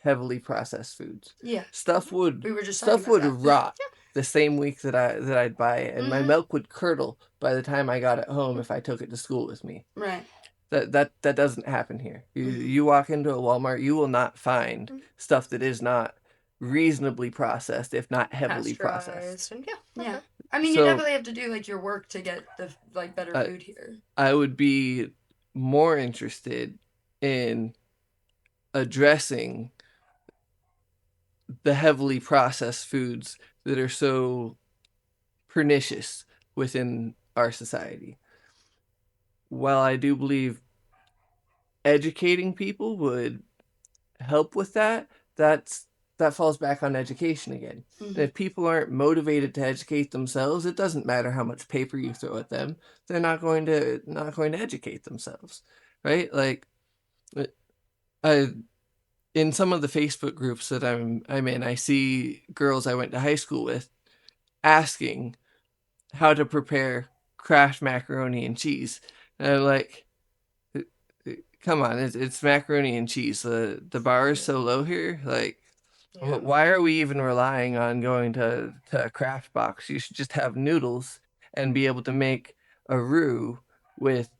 heavily processed foods. Yeah. Stuff would We were just talking about that. rot the same week that I'd buy it, and my milk would curdle by the time I got it home if I took it to school with me. Right. That doesn't happen here. You walk into a Walmart, you will not find stuff that is not reasonably processed, if not heavily processed. Pasteurized. And yeah. Yeah. Okay. I mean, you So definitely have to do like your work to get the like better I food here. I would be more interested in addressing the heavily processed foods that are so pernicious within our society. While I do believe educating people would help with that, that falls back on education again. And if people aren't motivated to educate themselves, it doesn't matter how much paper you throw at them. They're not going to educate themselves, right? Like, I in some of the Facebook groups that I'm in, I see girls I went to high school with asking how to prepare Kraft macaroni and cheese. And I'm like, come on, it's macaroni and cheese. The bar is so low here. Like, why are we even relying on going to a Kraft box? You should just have noodles and be able to make a roux with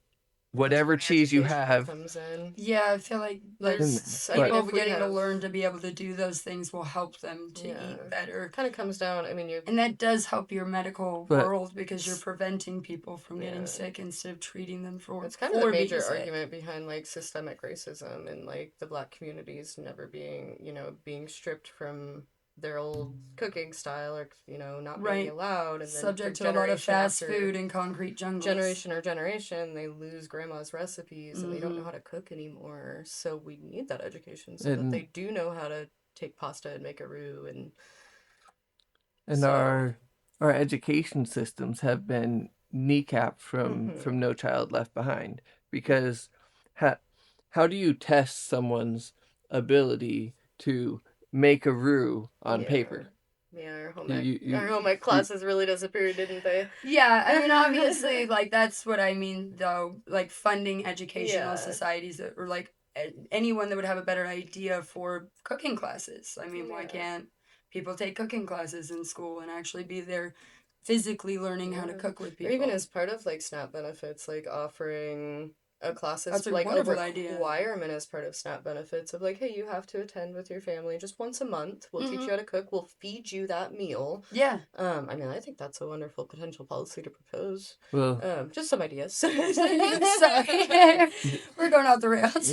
whatever cheese you have. Comes in. Yeah, I feel like There's people if getting have, to learn to be able to do those things will help them to eat better. It kind of comes down. I mean, and that does help your medical world because you're preventing people from getting sick instead of treating them for. It's kind of the major argument behind like systemic racism and like the Black communities never being, being stripped from their old cooking style, or not being allowed, and then subject to a lot of fast food and concrete jungles. Generation, they lose grandma's recipes and they don't know how to cook anymore. So we need that education so that they do know how to take pasta and make a roux and our education systems have been kneecapped from No Child Left Behind, because how do you test someone's ability to make a roux on paper? Yeah, our home ec classes really disappeared, didn't they? Yeah, I mean, obviously, like, that's what I mean, though, like, funding educational societies that, or, like, anyone that would have a better idea for cooking classes. I mean, why can't people take cooking classes in school and actually be there physically learning how to cook with people? Or even as part of, like, SNAP benefits, like, offering classes, that's like a requirement as part of SNAP benefits of like, hey, you have to attend with your family just once a month. We'll teach you how to cook. We'll feed you that meal. Yeah. I mean, I think that's a wonderful potential policy to propose. Well, just some ideas. Sorry, we're going off the rails.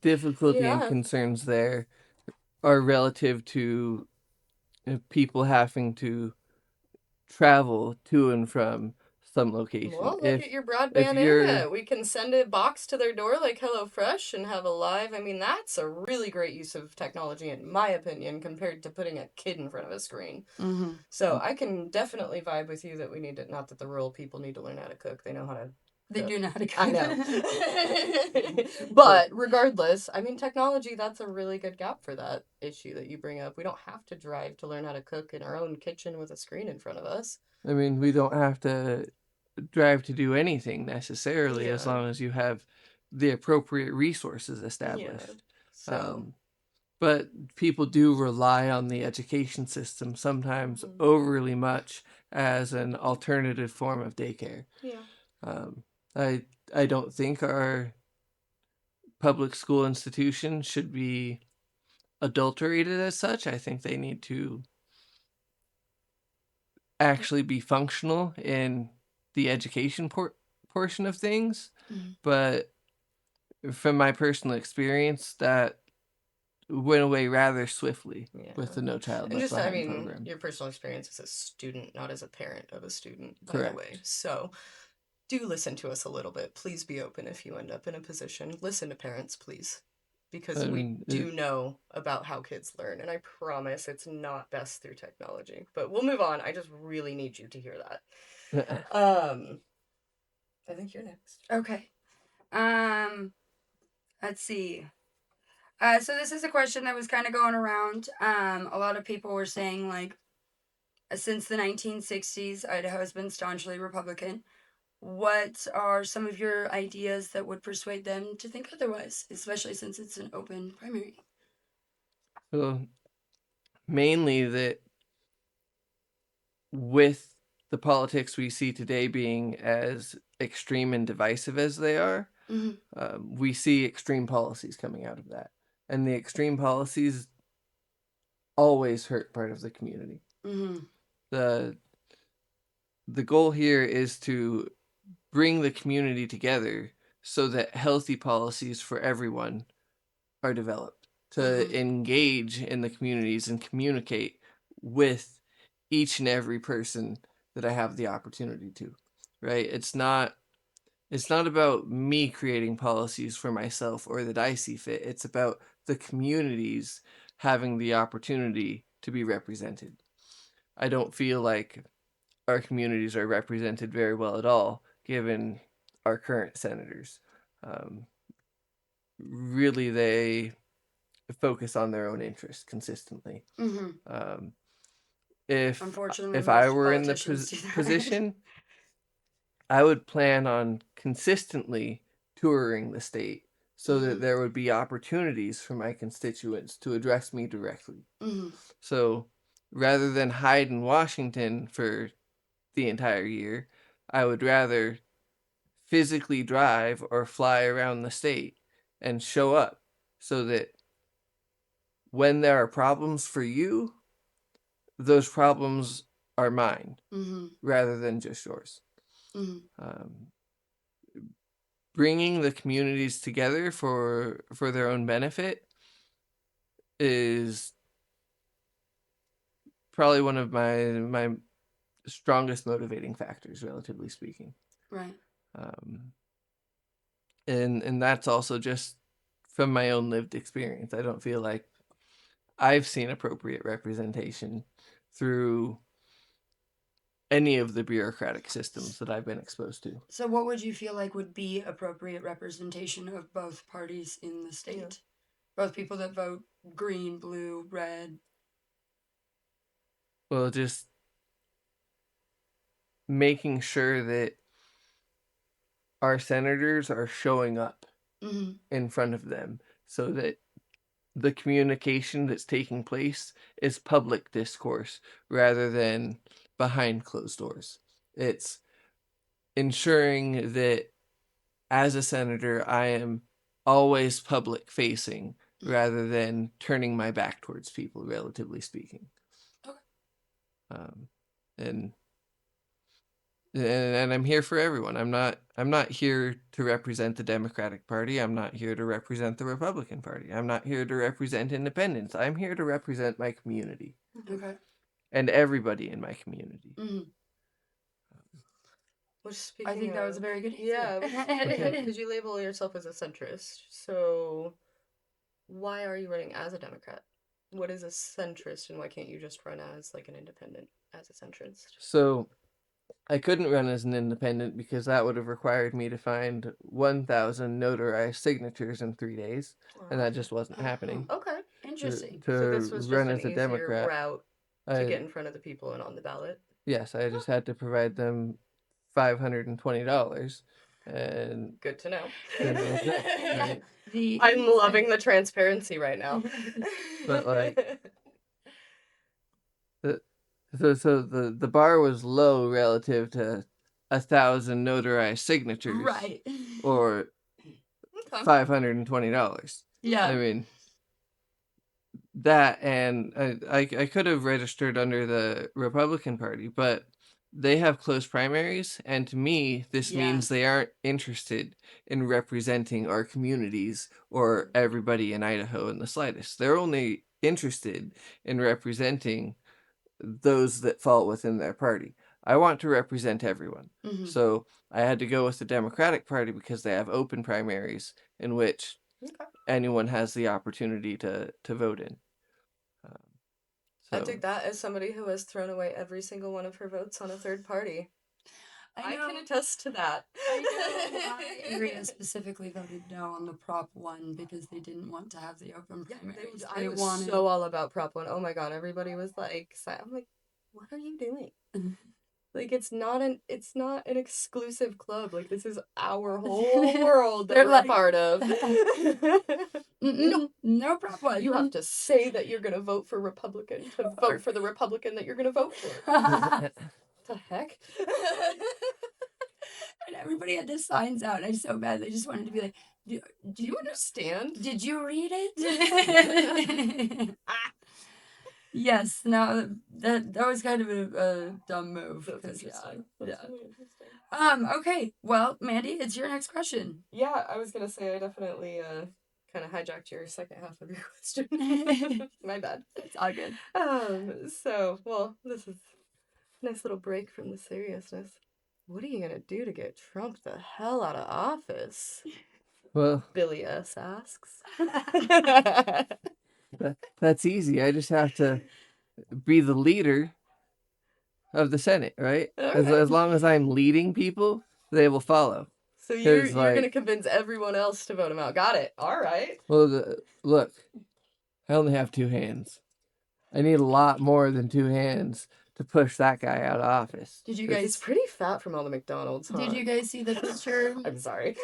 Difficulty and concerns there are relative to people having to travel to and from some location. Well, look at your broadband internet. We can send a box to their door like HelloFresh and have a live. I mean, that's a really great use of technology, in my opinion, compared to putting a kid in front of a screen. So I can definitely vibe with you that we need to, not that the rural people need to learn how to cook. They know how to. They do know how to cook. I know. But regardless, I mean, technology, that's a really good gap for that issue that you bring up. We don't have to drive to learn how to cook in our own kitchen with a screen in front of us. I mean, we don't have to drive to do anything necessarily, as long as you have the appropriate resources established. But people do rely on the education system sometimes overly much as an alternative form of daycare. I don't think our public school institutions should be adulterated as such. I think they need to actually be functional in the education portion of things. But from my personal experience, that went away rather swiftly with the No Child Left Behind program. Your personal experience as a student, not as a parent of a student, by Correct. the way. So do listen to us a little bit. Please be open if you end up in a position. Listen to parents, please. Because we do know about how kids learn, and I promise it's not best through technology. But we'll move on. I just really need you to hear that. I think you're next. Okay. Let's see. So this is a question that was kind of going around. A lot of people were saying, like, since the 1960s, Idaho has been staunchly Republican. What are some of your ideas that would persuade them to think otherwise, especially since it's an open primary? Well, mainly that with the politics we see today being as extreme and divisive as they are, we see extreme policies coming out of that. And the extreme policies always hurt part of the community. The the goal here is to bring the community together so that healthy policies for everyone are developed, to engage in the communities and communicate with each and every person that I have the opportunity to. Right? It's not about me creating policies for myself or that I see fit. It's about the communities having the opportunity to be represented. I don't feel like our communities are represented very well at all, given our current senators. Um, Really, they focus on their own interests consistently. Um, Unfortunately, if I most were in the politicians do that. position, I would plan on consistently touring the state so that there would be opportunities for my constituents to address me directly. So rather than hide in Washington for the entire year, I would rather physically drive or fly around the state and show up so that when there are problems for you, those problems are mine rather than just yours. Um, Bringing the communities together for their own benefit is probably one of my strongest motivating factors, relatively speaking. Right. Um, and that's also just from my own lived experience. I don't feel like I've seen appropriate representation through any of the bureaucratic systems that I've been exposed to. So, what would you feel like would be appropriate representation of both parties in the state? Yeah. Both people that vote green, blue, red. Well, just making sure that our senators are showing up in front of them so that the communication that's taking place is public discourse rather than behind closed doors. It's ensuring that as a senator, I am always public facing rather than turning my back towards people, relatively speaking. Okay. Um, and and I'm here for everyone. I'm not here to represent the Democratic Party. I'm not here to represent the Republican Party. I'm not here to represent independents. I'm here to represent my community. Okay. And everybody in my community. Which, I think that was a very good answer. Yeah. Could you label yourself as a centrist? So, why are you running as a Democrat? What is a centrist, and why can't you just run as like an independent as a centrist? So, I couldn't run as an independent because that would have required me to find 1,000 notarized signatures in 3 days, and that just wasn't happening. Okay. Interesting. So this was just run an as a easier Democrat route to get in front of the people and on the ballot. Yes, I just had to provide them $520, and good to know. Right? I'm loving the transparency right now. But like, so the bar was low relative to 1,000 notarized signatures, right? Or $520. Yeah. I mean, that, and I could have registered under the Republican Party, but they have close primaries, and to me, this means they aren't interested in representing our communities or everybody in Idaho in the slightest. They're only interested in representing those that fall within their party. I want to represent everyone. So I had to go with the Democratic Party because they have open primaries in which anyone has the opportunity to vote in. I dig that as somebody who has thrown away every single one of her votes on a third party. I can attest to that. I know. Maria specifically voted no on the Prop 1 because they didn't want to have the open primaries. I was so all about Prop 1. Oh my god, everybody was like, I'm like, what are you doing? Like, it's not an exclusive club. Like, this is our whole world that we're a part of. No problem. You have to say that you're gonna vote for Republican to vote for the Republican that you're gonna vote for. The heck? And everybody had the signs out, and I was so bad. They just wanted to be like, do you understand? Did you read it? Yes, no, that was kind of a dumb move. That's interesting. That's really interesting. Okay, well, Mandy, it's your next question. Yeah, I was gonna say I definitely kind of hijacked your second half of your question. My bad. It's all good. So, well, this is a nice little break from the seriousness. What are you gonna do to get Trump the hell out of office? Well, Billy S. asks. That's easy. I just have to be the leader of the Senate, right? As long as I'm leading people, they will follow. So you're gonna convince everyone else to vote him out. Got it. All right. Well, look, I only have 2 hands. I need a lot more than 2 hands to push that guy out of office. Did you guys? He's pretty fat from all the McDonald's. Huh? Did you guys see the picture? I'm sorry.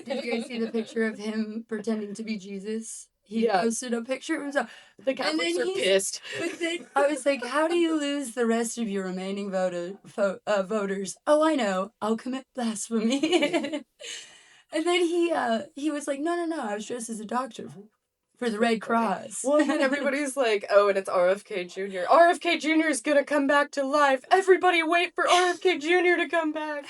Did you guys see the picture of him pretending to be Jesus? He posted a picture of himself. The Catholics are pissed. But then I was like, how do you lose the rest of your remaining voters? Oh, I know. I'll commit blasphemy. And then he was like, no. I was dressed as a doctor for the Red Cross. Well, then everybody's like, oh, and it's RFK Jr. RFK Jr. is gonna come back to life. Everybody wait for RFK Jr. to come back.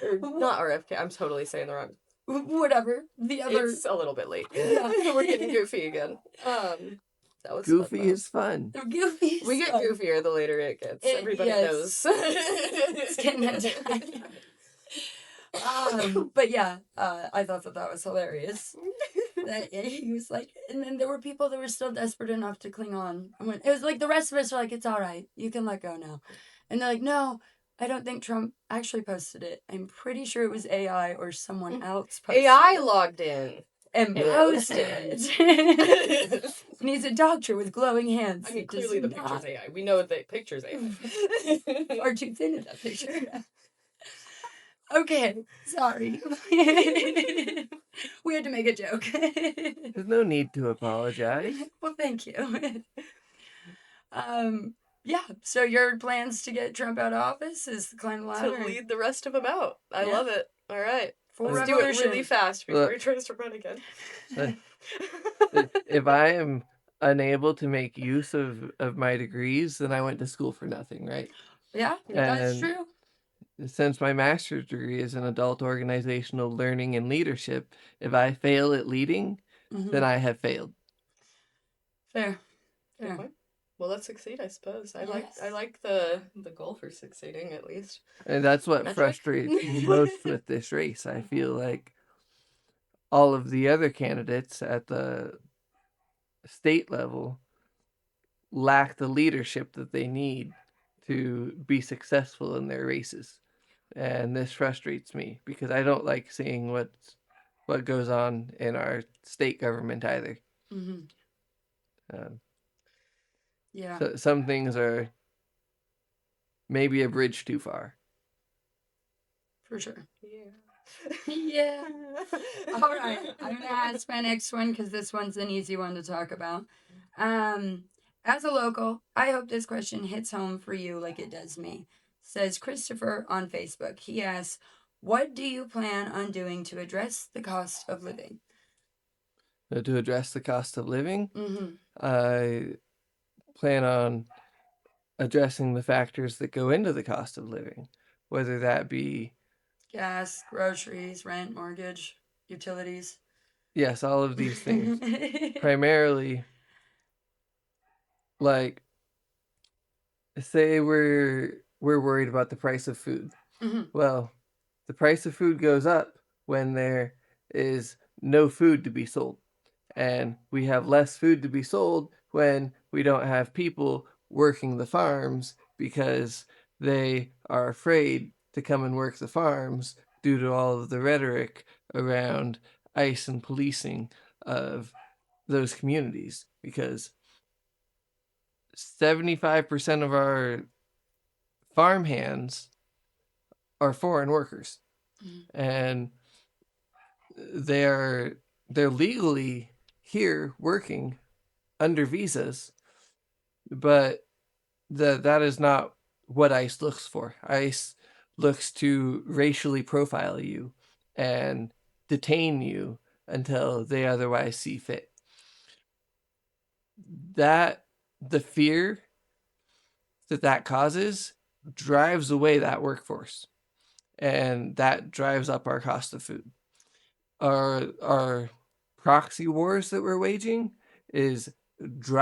Or not RFK. I'm totally saying the wrong. Whatever. The other. It's a little bit late. Yeah. We're getting goofy again. That was goofy fun, is fun. Goofy is we get fun. Goofier the later it gets. Everybody knows. It's getting that time. But yeah, I thought that was hilarious. That he was like, and then there were people that were still desperate enough to cling on. It was like the rest of us were like, it's all right, you can let go now. And they're like, no, I don't think Trump actually posted it. I'm pretty sure it was AI or someone else posted AI logged in. and posted it. And he's a doctor with glowing hands. I mean, clearly the picture's AI. We know the picture's AI. Or too thin in that picture. Okay, sorry. We had to make a joke. There's no need to apologize. Well, thank you. Yeah, so your plans to get Trump out of office is to climb the ladder? To lead the rest of them out. I love it. All right. Let's do it really fast before he tries to run again. If I am unable to make use of my degrees, then I went to school for nothing, right? Yeah, that's true. Since my master's degree is in adult organizational learning and leadership, if I fail at leading, then I have failed. Fair. Well, let's succeed, I suppose. I like the goal for succeeding, at least. And that's what frustrates me most with this race. I feel like all of the other candidates at the state level lack the leadership that they need to be successful in their races. And this frustrates me because I don't like seeing what goes on in our state government either. Yeah. So some things are maybe a bridge too far. For sure. Yeah. All right. I'm going to ask my next one because this one's an easy one to talk about. As a local, I hope this question hits home for you like it does me. Says Christopher on Facebook. He asks, what do you plan on doing to address the cost of living? To address the cost of living, I plan on addressing the factors that go into the cost of living, whether that be gas, groceries, rent, mortgage, utilities. Yes, all of these things. Primarily, like, say we're worried about the price of food. Well, the price of food goes up when there is no food to be sold. And we have less food to be sold when we don't have people working the farms because they are afraid to come and work the farms due to all of the rhetoric around ICE and policing of those communities. Because 75% of our farmhands are foreign workers, Mm-hmm. and they're legally here working under visas, but that is not what ICE looks for. ICE looks to racially profile you and detain you until they otherwise see fit. That the fear that causes drives away that workforce, and that drives up our cost of food. Our proxy wars that we're waging is driving